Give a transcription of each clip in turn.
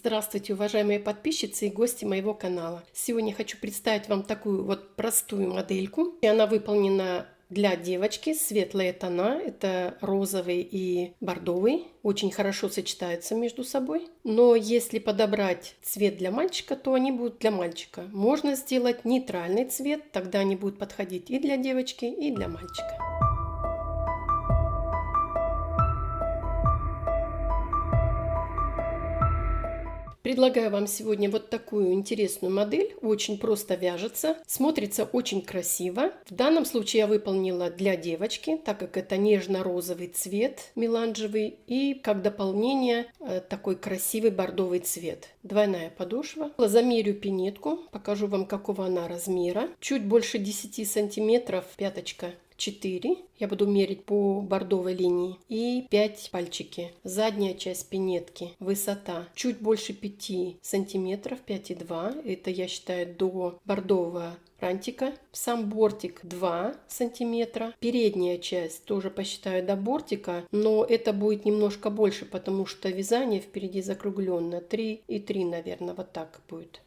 Здравствуйте, уважаемые подписчицы и гости моего канала. Сегодня хочу представить вам такую вот простую модельку. И она выполнена для девочки, светлые тона, это розовый и бордовый, очень хорошо сочетаются между собой. Но если подобрать цвет для мальчика, то они будут для мальчика. Можно сделать нейтральный цвет, тогда они будут подходить и для девочки, и для мальчика. Предлагаю вам сегодня вот такую интересную модель. Очень просто вяжется, смотрится очень красиво. В данном случае я выполнила для девочки, так как это нежно-розовый цвет, меланжевый, и как дополнение такой красивый бордовый цвет. Двойная подошва. Замерю пинетку, покажу вам, какого она размера. Чуть больше 10 сантиметров, пяточка 4. Я буду мерить по бордовой линии. И 5 пальчики. Задняя часть пинетки. Высота чуть больше 5 сантиметров, 5,2. Это я считаю до бордового рантика. Сам бортик 2 сантиметра. Передняя часть тоже посчитаю до бортика, но это будет немножко больше, потому что вязание впереди закругленное. 3,3, наверное, вот так будет.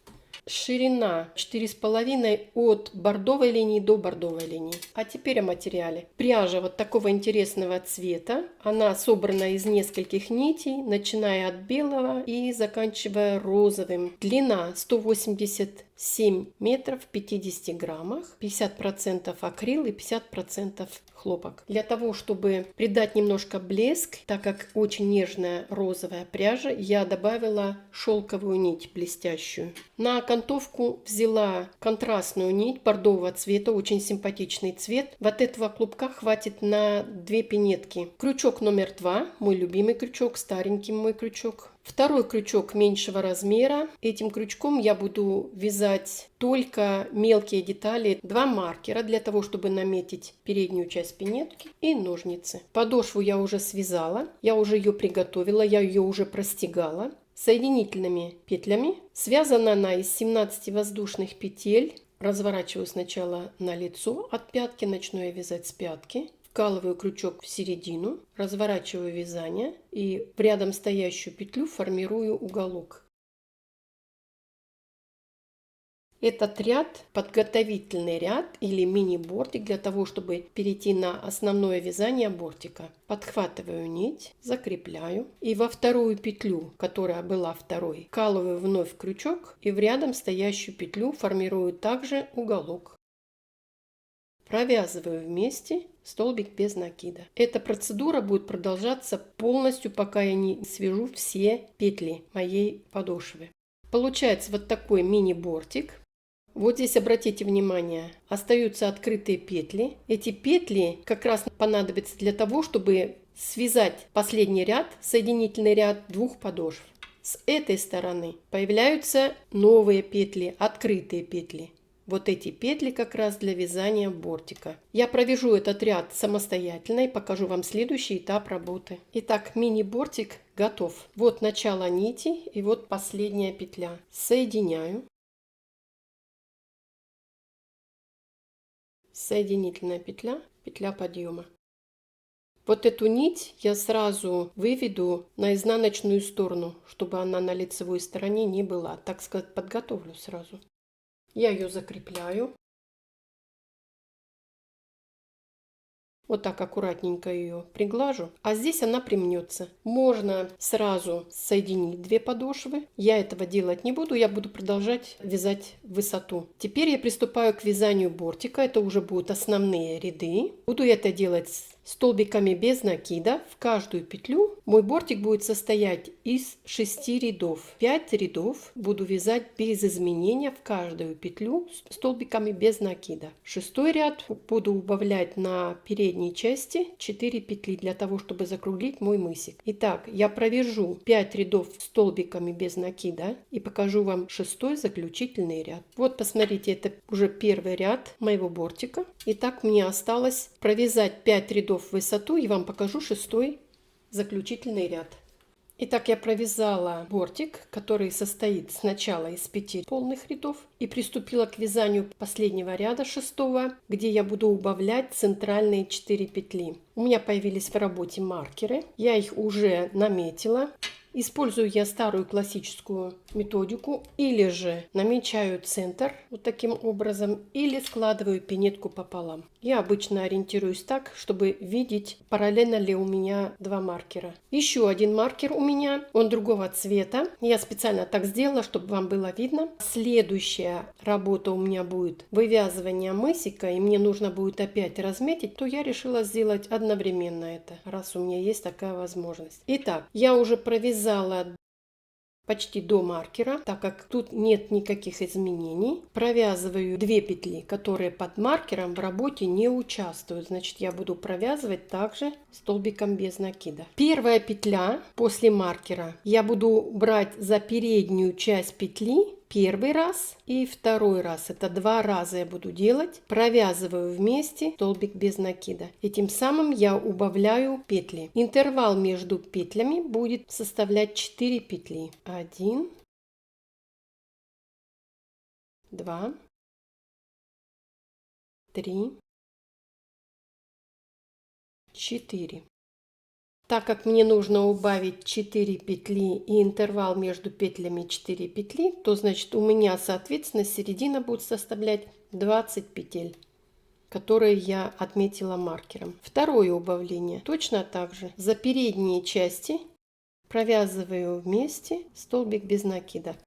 Ширина 4,5 от бордовой линии до бордовой линии. А теперь о материале. Пряжа вот такого интересного цвета. Она собрана из нескольких нитей, начиная от белого и заканчивая розовым. Длина 187 метров в 50 граммах. 50% акрил и 50% хлопок. Для того, чтобы придать немножко блеск, так как очень нежная розовая пряжа, я добавила шелковую нить блестящую. На окантовку взяла контрастную нить бордового цвета, очень симпатичный цвет. Вот этого клубка хватит на 2 пинетки. Крючок номер 2, мой любимый крючок, старенький мой крючок. Второй крючок меньшего размера. Этим крючком я буду вязать только мелкие детали. 2 маркера для того, чтобы наметить переднюю часть пинетки, и ножницы. Подошву я уже связала, я уже ее приготовила, я ее уже простегала соединительными петлями. Связана она из 17 воздушных петель. Разворачиваю сначала на лицо от пятки, начну я вязать с пятки. Вкалываю крючок в середину, разворачиваю вязание и в рядом стоящую петлю формирую уголок. Этот ряд подготовительный ряд или мини-бортик для того, чтобы перейти на основное вязание бортика. Подхватываю нить, закрепляю и во вторую петлю, которая была второй, вкалываю вновь крючок и в рядом стоящую петлю формирую также уголок. Провязываю вместе столбик без накида. Эта процедура будет продолжаться полностью, пока я не свяжу все петли моей подошвы. Получается вот такой мини-бортик. Вот здесь обратите внимание, остаются открытые петли. Эти петли как раз понадобятся для того, чтобы связать последний ряд, соединительный ряд двух подошв. С этой стороны появляются новые петли, открытые петли. Вот эти петли как раз для вязания бортика. Я провяжу этот ряд самостоятельно и покажу вам следующий этап работы. Итак, мини-бортик готов. Вот начало нити и вот последняя петля. Соединяю. Соединительная петля, петля подъема. Вот эту нить я сразу выведу на изнаночную сторону, чтобы она на лицевой стороне не была. Так сказать, подготовлю сразу. Я ее закрепляю. Вот так аккуратненько ее приглажу. А здесь она примнется. Можно сразу соединить 2 подошвы. Я этого делать не буду. Я буду продолжать вязать высоту. Теперь я приступаю к вязанию бортика. Это уже будут основные ряды. Буду это делать столбиками без накида. В каждую петлю мой бортик будет состоять из 6 рядов. 5 рядов буду вязать без изменения в каждую петлю столбиками без накида. 6-й ряд буду убавлять на передней части 4 петли для того, чтобы закруглить мой мысик. Итак, я провяжу 5 рядов столбиками без накида и покажу вам 6-й заключительный ряд. Вот посмотрите, это уже первый ряд моего бортика. Итак, мне осталось провязать 5 рядов в высоту и вам покажу 6-й заключительный ряд. Итак, я провязала бортик, который состоит сначала из 5 полных рядов, и приступила к вязанию последнего ряда 6-го, где я буду убавлять центральные 4 петли. У меня появились в работе маркеры, я их уже наметила. Использую я старую классическую методику, или же намечаю центр вот таким образом, или складываю пинетку пополам. Я обычно ориентируюсь так, чтобы видеть, параллельно ли у меня два маркера. Еще один маркер у меня, он другого цвета. Я специально так сделала, чтобы вам было видно. Следующая работа у меня будет вывязывание мысика, и мне нужно будет опять разметить, то я решила сделать одновременно это, раз у меня есть такая возможность. Итак, я уже провязала почти до маркера, так как тут нет никаких изменений. Провязываю 2 петли, которые под маркером в работе не участвуют. Значит, я буду провязывать также столбиком без накида. Первая петля после маркера я буду брать за переднюю часть петли первый раз и второй раз. Это 2 раза я буду делать. Провязываю вместе столбик без накида. И тем самым я убавляю петли. Интервал между петлями будет составлять 4 петли. 1, 2, 3, 4. Так как мне нужно убавить 4 петли и интервал между петлями 4 петли, то значит у меня соответственно середина будет составлять 20 петель, которые я отметила маркером. Второе убавление. Точно так же за передние части провязываю вместе столбик без накида.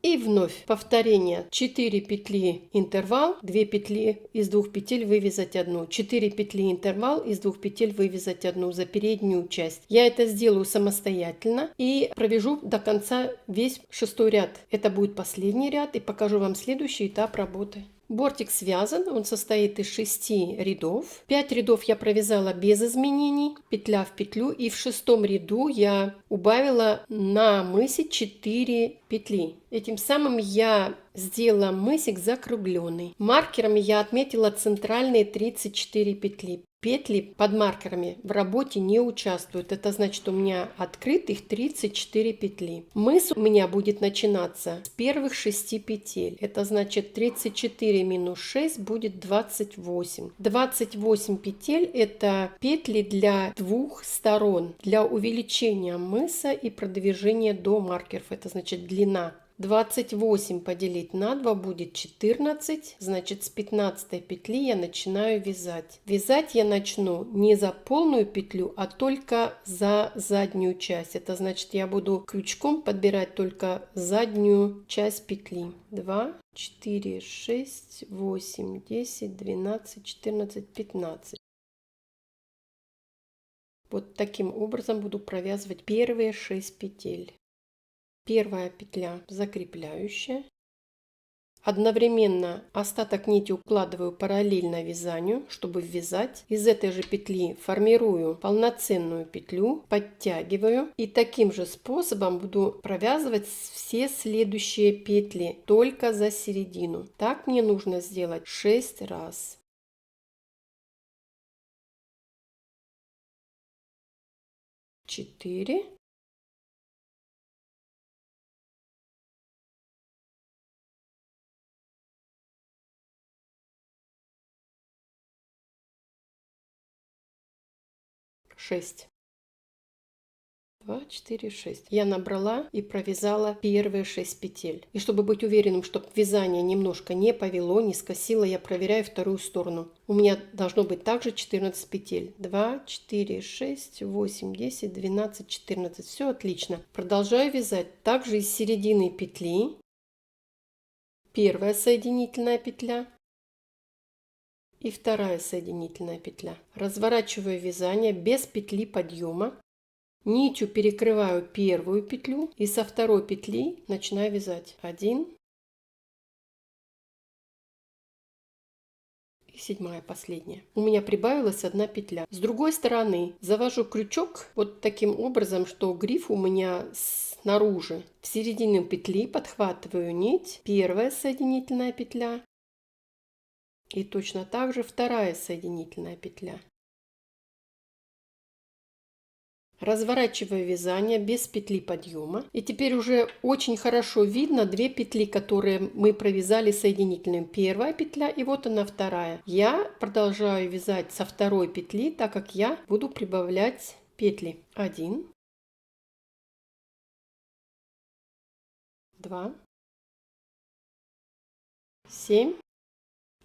И вновь повторение. 4 петли интервал, 2 петли из 2 петель вывязать одну. 4 петли интервал, из 2 петель вывязать одну за переднюю часть. Я это сделаю самостоятельно и провяжу до конца весь 6-й ряд. Это будет последний ряд, и покажу вам следующий этап работы. Бортик связан, он состоит из 6 рядов. 5 рядов я провязала без изменений, петля в петлю, и в 6-м ряду я убавила на мысе 4 петли. Этим самым я сделала мысик закругленный. Маркерами я отметила центральные 34 петли. Петли под маркерами в работе не участвуют. Это значит, у меня открытых 34 петли. Мыс у меня будет начинаться с первых 6 петель. Это значит 34 минус 6 будет 28. 28 петель это петли для двух сторон. Для увеличения мыса и продвижения до маркеров. Это значит длина. 28 поделить на 2 будет 14, значит с 15 петли я начинаю вязать. Вязать я начну не за полную петлю, а только за заднюю часть. Это значит я буду крючком подбирать только заднюю часть петли. 2, 4, 6, 8, 10, 12, 14, 15. Вот таким образом буду провязывать первые 6 петель. Первая петля закрепляющая. Одновременно остаток нити укладываю параллельно вязанию, чтобы ввязать. Из этой же петли формирую полноценную петлю, подтягиваю. И таким же способом буду провязывать все следующие петли, только за середину. Так мне нужно сделать 6 раз. 4. 6. 2, 4, 6. Я набрала и провязала первые 6 петель. И чтобы быть уверенным, чтобы вязание немножко не повело, не скосило, я проверяю вторую сторону. У меня должно быть также 14 петель. 2, 4, 6, 8, 10, 12, 14. Все отлично. Продолжаю вязать также из середины петли. Первая соединительная петля. И вторая соединительная петля. Разворачиваю вязание без петли подъема. Нитью перекрываю первую петлю и со второй петли начинаю вязать. 1 и 7-я последняя. У меня прибавилась 1 петля. С другой стороны завожу крючок вот таким образом, что гриф у меня снаружи. В середину петли подхватываю нить, первая соединительная петля и точно так же вторая соединительная петля. Разворачиваю вязание без петли подъема. И теперь уже очень хорошо видно две петли, которые мы провязали соединительным. Первая петля и вот она вторая. Я продолжаю вязать со второй петли, так как я буду прибавлять петли. 1, 2, 7.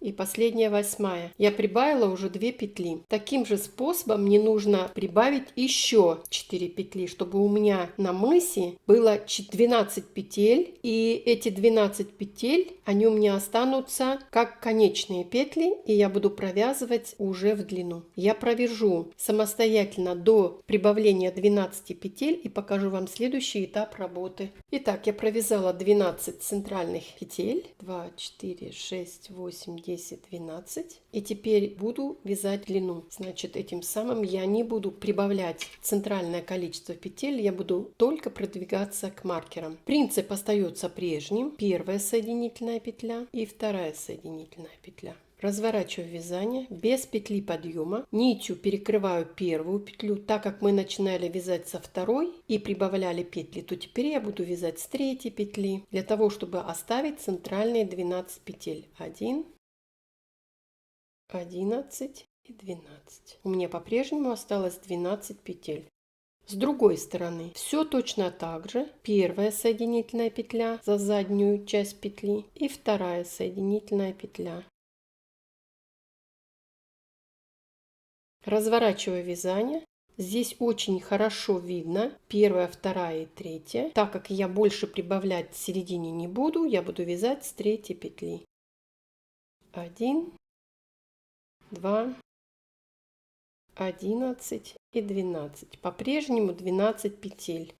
И последняя 8. Я прибавила уже 2 петли. Таким же способом мне нужно прибавить еще 4 петли, чтобы у меня на мысе было 12 петель. И эти 12 петель, они у меня останутся как конечные петли, и я буду провязывать уже в длину. Я провяжу самостоятельно до прибавления 12 петель и покажу вам следующий этап работы. Итак, я провязала 12 центральных петель. 2, 4, 6, 8, 10, 12. И теперь буду вязать длину. Значит, этим самым я не буду прибавлять центральное количество петель, я буду только продвигаться к маркерам. Принцип остается прежним. Первая соединительная петля и вторая соединительная петля. Разворачиваю вязание без петли подъема, нитью перекрываю первую петлю, так как мы начинали вязать со второй и прибавляли петли, то теперь я буду вязать с третьей петли, для того, чтобы оставить центральные 12 петель. 1, 11 и 12. У меня по-прежнему осталось 12 петель. С другой стороны все точно так же. Первая соединительная петля за заднюю часть петли и вторая соединительная петля. Разворачиваю вязание. Здесь очень хорошо видно первая, вторая и третья. Так как я больше прибавлять в середине не буду, я буду вязать с третьей петли. 1, 2, 11 и 12. По-прежнему 12 петель.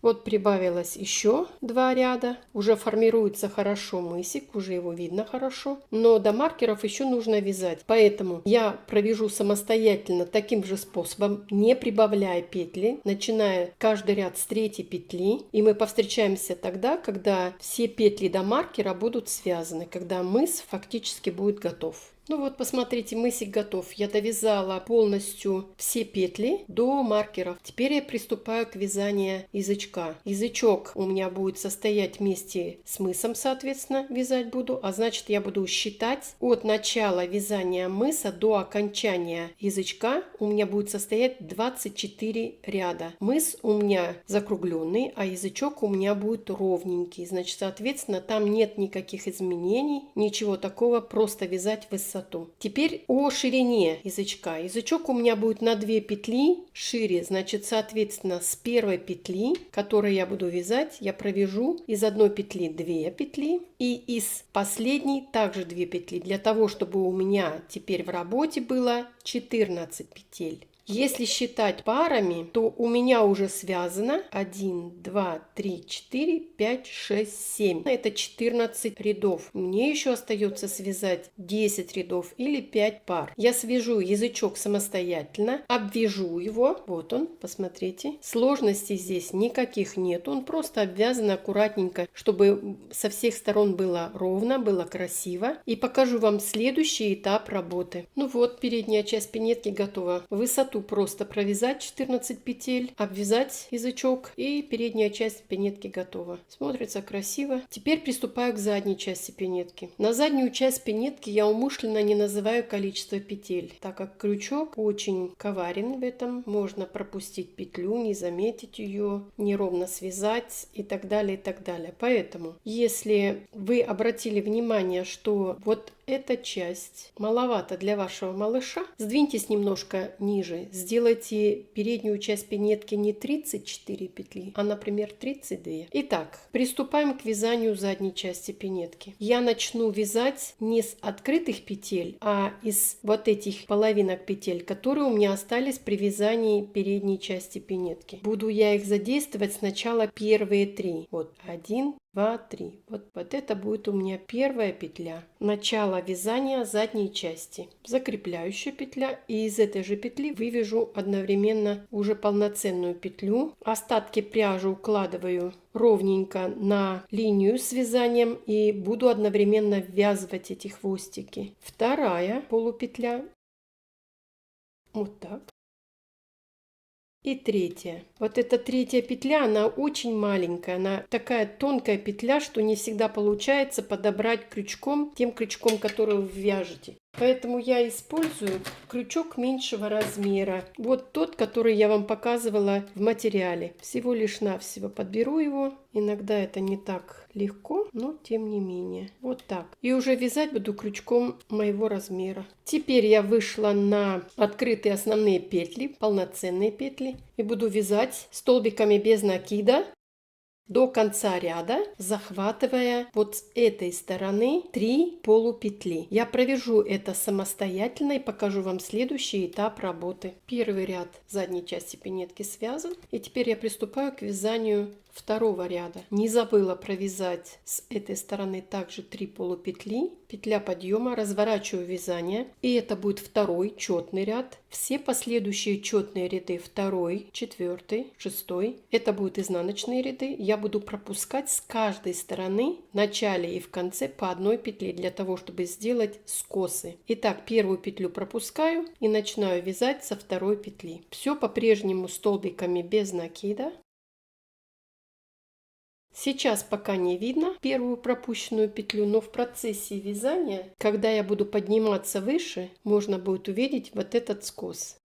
Вот прибавилось еще 2 ряда. Уже формируется хорошо мысик, уже его видно хорошо. Но до маркеров еще нужно вязать. Поэтому я провяжу самостоятельно таким же способом, не прибавляя петли, начиная каждый ряд с третьей петли. И мы повстречаемся тогда, когда все петли до маркера будут связаны, когда мыс фактически будет готов. Ну вот, посмотрите, мысик готов. Я довязала полностью все петли до маркеров. Теперь я приступаю к вязанию язычка. Язычок у меня будет состоять вместе с мысом, соответственно, вязать буду. А значит, я буду считать от начала вязания мыса до окончания язычка. У меня будет состоять 24 ряда. Мыс у меня закругленный, а язычок у меня будет ровненький. Значит, соответственно, там нет никаких изменений, ничего такого, просто вязать высоту. Теперь о ширине язычка. Язычок у меня будет на 2 петли шире, значит, соответственно, с первой петли, которую я буду вязать, я провяжу из одной петли 2 петли и из последней также 2 петли, для того, чтобы у меня теперь в работе было 14 петель. Если считать парами, то у меня уже связано 1, 2, 3, 4, 5, 6, 7. Это 14 рядов. Мне еще остается связать 10 рядов или 5 пар. Я свяжу язычок самостоятельно, обвяжу его. Вот он, посмотрите. Сложностей здесь никаких нет. Он просто обвязан аккуратненько, чтобы со всех сторон было ровно, было красиво. И покажу вам следующий этап работы. Ну вот, передняя часть пинетки готова. Высоту просто провязать 14 петель, обвязать язычок, и передняя часть пинетки готова. Смотрится красиво. Теперь приступаю к задней части пинетки. На заднюю часть пинетки я умышленно не называю количество петель, так как крючок очень коварен в этом. Можно пропустить петлю, не заметить ее, неровно связать и так далее, и так далее. Поэтому, если вы обратили внимание, что вот эта часть маловато для вашего малыша, сдвиньтесь немножко ниже, сделайте переднюю часть пинетки не 34 петли, а, например, 32. Итак, приступаем к вязанию задней части пинетки. Я начну вязать не с открытых петель, а из вот этих половинок петель, которые у меня остались при вязании передней части пинетки. Буду я их задействовать сначала первые 3. Вот 1, 2, 3. Вот это будет у меня первая петля. Начало вязания задней части. Закрепляющая петля. И из этой же петли вывяжу одновременно уже полноценную петлю. Остатки пряжи укладываю ровненько на линию с вязанием и буду одновременно ввязывать эти хвостики. Вторая полупетля. Вот так. И третья. Вот эта третья петля, она очень маленькая, она такая тонкая петля, что не всегда получается подобрать крючком, тем крючком, который вы вяжете. Поэтому я использую крючок меньшего размера. Вот тот, который я вам показывала в материале. Всего лишь навсего подберу его. Иногда это не так легко, но тем не менее. Вот так. И уже вязать буду крючком моего размера. Теперь я вышла на открытые основные петли, полноценные петли. И буду вязать столбиками без накида до конца ряда, захватывая вот с этой стороны 3 полупетли. Я провяжу это самостоятельно и покажу вам следующий этап работы. Первый ряд задней части пинетки связан. И теперь я приступаю к вязанию второго ряда. Не забыла провязать с этой стороны также 3 полупетли. Петля подъема, разворачиваю вязание. И это будет второй четный ряд. Все последующие четные ряды, второй, четвертый, шестой, это будут изнаночные ряды. Я буду пропускать с каждой стороны в начале и в конце по одной петле, для того, чтобы сделать скосы. Итак, первую петлю пропускаю и начинаю вязать со второй петли. Все по-прежнему столбиками без накида. Сейчас пока не видно первую пропущенную петлю, но в процессе вязания, когда я буду подниматься выше, можно будет увидеть вот этот скос.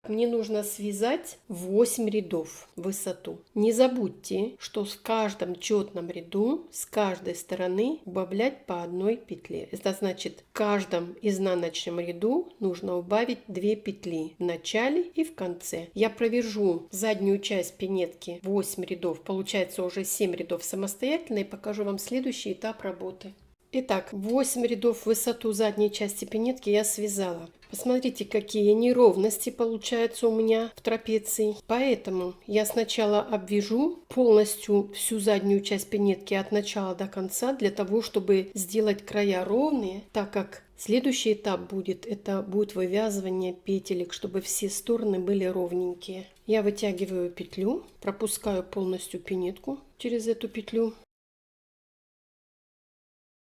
Мне нужно связать 8 рядов в высоту. Не забудьте, что в каждом четном ряду с каждой стороны убавлять по одной петле. Это значит, в каждом изнаночном ряду нужно убавить 2 петли в начале и в конце. Я провяжу заднюю часть пинетки 8 рядов, получается уже 7 рядов самостоятельно, и покажу вам следующий этап работы. Итак, 8 рядов в высоту задней части пинетки я связала. Посмотрите, какие неровности получаются у меня в трапеции. Поэтому я сначала обвяжу полностью всю заднюю часть пинетки от начала до конца, для того, чтобы сделать края ровные, так как следующий этап будет, это будет вывязывание петелек, чтобы все стороны были ровненькие. Я вытягиваю петлю, пропускаю полностью пинетку через эту петлю.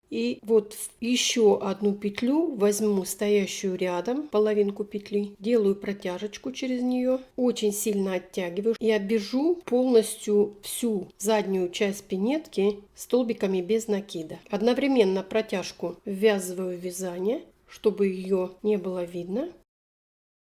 И вот еще одну петлю возьму, стоящую рядом, половинку петли, делаю протяжечку через нее, очень сильно оттягиваю и обвяжу полностью всю заднюю часть пинетки столбиками без накида. Одновременно протяжку ввязываю в вязание, чтобы ее не было видно.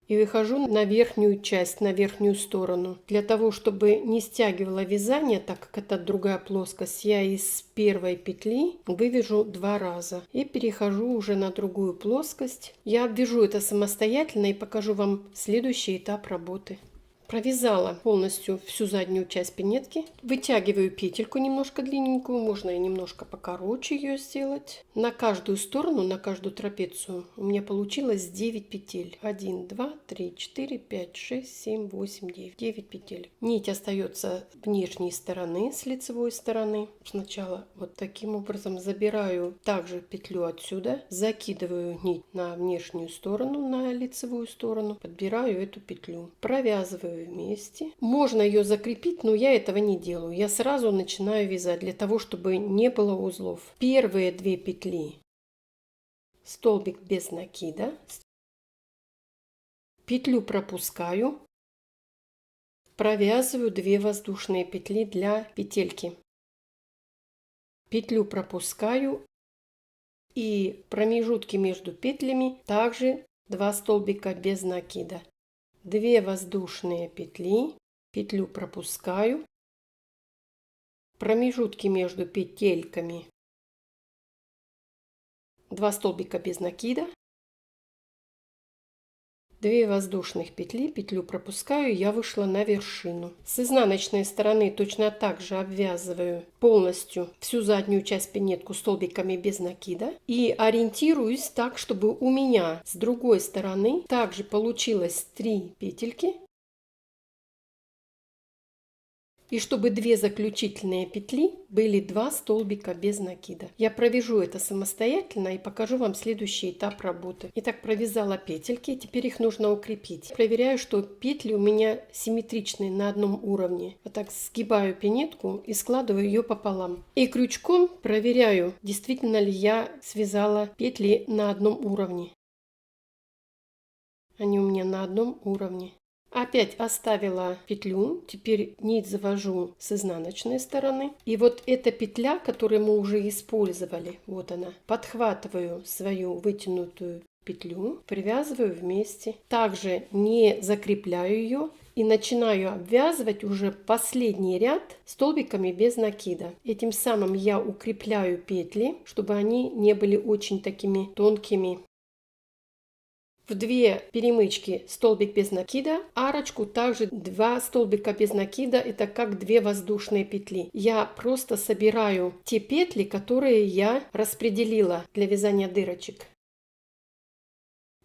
И выхожу на верхнюю часть, на верхнюю сторону. Для того, чтобы не стягивало вязание, так как это другая плоскость, я из первой петли вывяжу 2 раза. И перехожу уже на другую плоскость. Я обвяжу это самостоятельно и покажу вам следующий этап работы. Провязала полностью всю заднюю часть пинетки. Вытягиваю петельку немножко длинненькую, можно и немножко покороче ее сделать. На каждую сторону, на каждую трапецию у меня получилось 9 петель. 1, 2, 3, 4, 5, 6, 7, 8, 9. 9 петель. Нить остается внешней стороны, с лицевой стороны. Сначала вот таким образом забираю также петлю отсюда, закидываю нить на внешнюю сторону, на лицевую сторону, подбираю эту петлю, провязываю вместе. Можно ее закрепить, но я этого не делаю. Я сразу начинаю вязать для того, чтобы не было узлов. Первые 2 петли столбик без накида, петлю пропускаю, провязываю 2 воздушные петли для петельки. Петлю пропускаю и промежутки между петлями также 2 столбика без накида. 2 воздушные петли, петлю пропускаю, промежутки между петельками 2 столбика без накида, 2 воздушных петли, петлю пропускаю, я вышла на вершину. С изнаночной стороны точно так же обвязываю полностью всю заднюю часть пинетку столбиками без накида и ориентируюсь так, чтобы у меня с другой стороны также получилось 3 петельки. И чтобы 2 заключительные петли были 2 столбика без накида. Я провяжу это самостоятельно и покажу вам следующий этап работы. Итак, провязала петельки, теперь их нужно укрепить. Проверяю, что петли у меня симметричные на одном уровне. Вот так сгибаю пинетку и складываю ее пополам. И крючком проверяю, действительно ли я связала петли на одном уровне. Они у меня на одном уровне. Опять оставила петлю, теперь нить завожу с изнаночной стороны. И вот эта петля, которую мы уже использовали, вот она, подхватываю свою вытянутую петлю, привязываю вместе. Также не закрепляю ее и начинаю обвязывать уже последний ряд столбиками без накида. Этим самым я укрепляю петли, чтобы они не были очень такими тонкими. В 2 перемычки столбик без накида, арочку также 2 столбика без накида, это как 2 воздушные петли. Я просто собираю те петли, которые я распределила для вязания дырочек.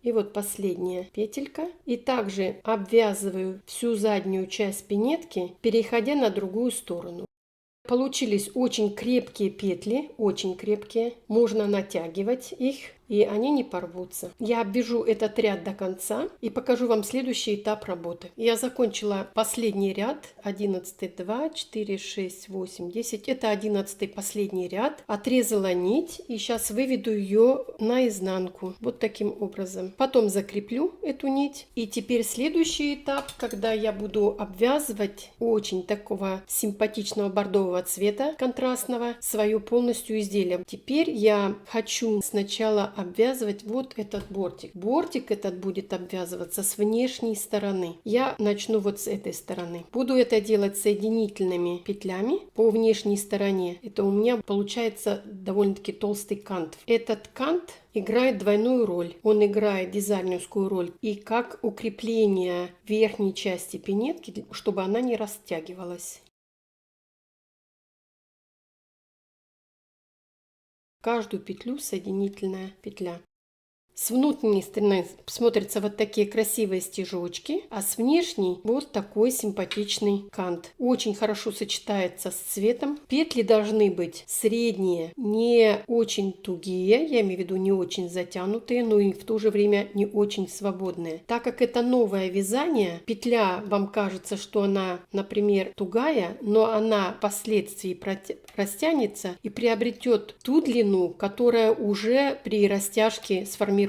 И вот последняя петелька. И также обвязываю всю заднюю часть пинетки, переходя на другую сторону. Получились очень крепкие петли, очень крепкие. Можно натягивать их, и они не порвутся. Я обвяжу этот ряд до конца и покажу вам следующий этап работы. Я закончила последний ряд, 11, 2, 4, 6, 8, 10. Это 11 последний ряд. Отрезала нить и сейчас выведу ее наизнанку. Вот таким образом. Потом закреплю эту нить. И теперь следующий этап, когда я буду обвязывать очень такого симпатичного бордового цвета, контрастного, свое полностью изделие. Теперь я хочу сначала обвязывать вот этот бортик. Бортик этот будет обвязываться с внешней стороны. Я начну вот с этой стороны. Буду это делать соединительными петлями по внешней стороне. Это у меня получается довольно-таки толстый кант. Этот кант играет двойную роль. Он играет дизайнерскую роль и как укрепление верхней части пинетки, чтобы она не растягивалась. Каждую петлю соединительная петля. С внутренней стороны смотрятся вот такие красивые стежочки, а с внешней вот такой симпатичный кант. Очень хорошо сочетается с цветом. Петли должны быть средние, не очень тугие, я имею в виду не очень затянутые, но и в то же время не очень свободные. Так как это новое вязание, петля вам кажется, что она, например, тугая, но она впоследствии растянется и приобретет ту длину, которая уже при растяжке сформируется.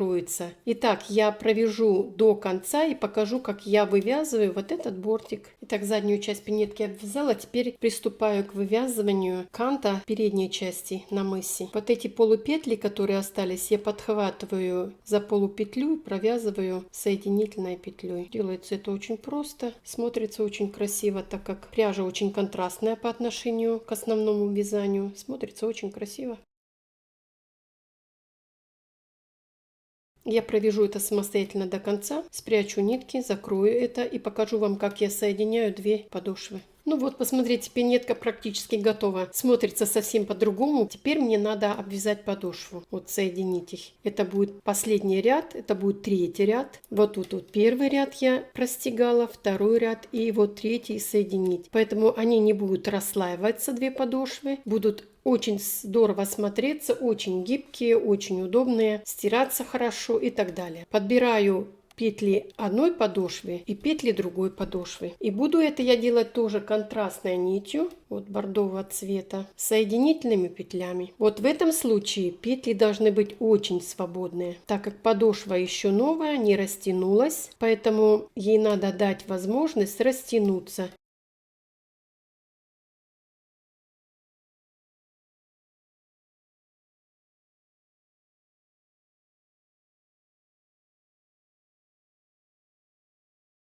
Итак, я провяжу до конца и покажу, как я вывязываю вот этот бортик. Итак, заднюю часть пинетки обвязала, теперь приступаю к вывязыванию канта передней части на мысе. Вот эти полупетли, которые остались, я подхватываю за полупетлю и провязываю соединительной петлей. Делается это очень просто, смотрится очень красиво, так как пряжа очень контрастная по отношению к основному вязанию. Смотрится очень красиво. Я провяжу это самостоятельно до конца, спрячу нитки, закрою это и покажу вам, как я соединяю 2 подошвы. Ну вот, посмотрите, пинетка практически готова. Смотрится совсем по-другому. Теперь мне надо обвязать подошву. Вот соединить их. Это будет последний ряд, это будет 3-й ряд. Вот тут вот 1-й ряд я простегала, 2-й ряд и вот 3-й соединить. Поэтому они не будут расслаиваться, 2 подошвы. Будут очень здорово смотреться, очень гибкие, очень удобные, стираться хорошо и так далее. Подбираю петли одной подошвы и петли другой подошвы. И буду это я делать тоже контрастной нитью, вот бордового цвета, соединительными петлями. Вот в этом случае петли должны быть очень свободные, так как подошва еще новая, не растянулась, поэтому ей надо дать возможность растянуться.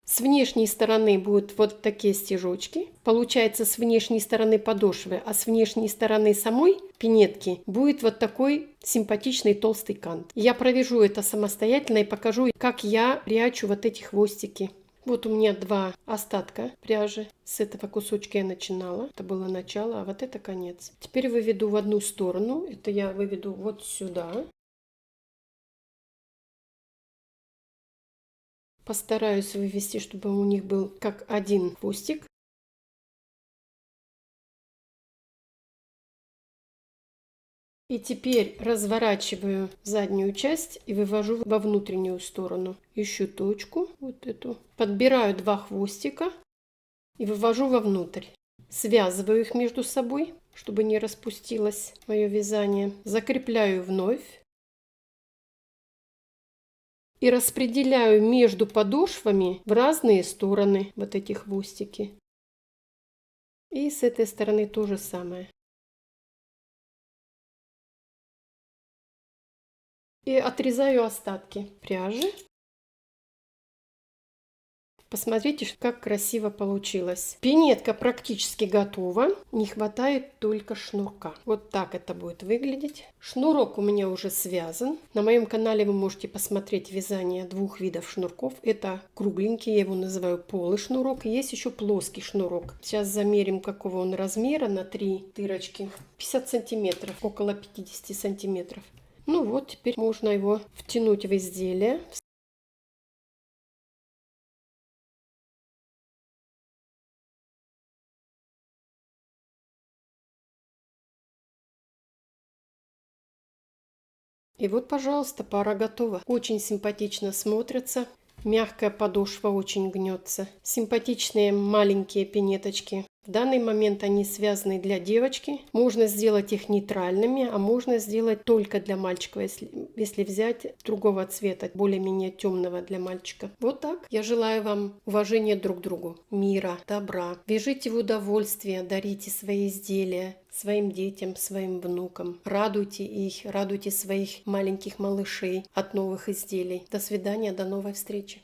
С внешней стороны будут вот такие стежочки. Получается, с внешней стороны подошвы, а с внешней стороны самой пинетки будет вот такой симпатичный толстый кант. Я провяжу это самостоятельно и покажу, как я прячу вот эти хвостики. Вот у меня 2 остатка пряжи. С этого кусочка я начинала. Это было начало, а вот это конец. Теперь выведу в одну сторону. Это я выведу вот сюда. Постараюсь вывести, чтобы у них был как один хвостик. И теперь разворачиваю заднюю часть и вывожу во внутреннюю сторону. Ищу точку, вот эту. Подбираю 2 хвостика и вывожу вовнутрь. Связываю их между собой, чтобы не распустилось мое вязание. Закрепляю вновь. И распределяю между подошвами в разные стороны вот эти хвостики. И с этой стороны то же самое. И отрезаю остатки пряжи. Посмотрите, как красиво получилось. Пинетка практически готова. Не хватает только шнурка. Вот так это будет выглядеть. Шнурок у меня уже связан. На моем канале вы можете посмотреть вязание двух видов шнурков. Это кругленький, я его называю полый шнурок. И есть еще плоский шнурок. Сейчас замерим, какого он размера на 3 дырочки. 50 сантиметров, около 50 сантиметров. Ну вот, теперь можно его втянуть в изделие. И вот, пожалуйста, пара готова. Очень симпатично смотрится. Мягкая подошва очень гнется. Симпатичные маленькие пинеточки. В данный момент они связаны для девочки. Можно сделать их нейтральными, а можно сделать только для мальчика, если взять другого цвета, более-менее темного для мальчика. Вот так. Я желаю вам уважения друг к другу, мира, добра. Вяжите в удовольствие, дарите свои изделия своим детям, своим внукам. Радуйте их, радуйте своих маленьких малышей от новых изделий. До свидания, до новой встречи.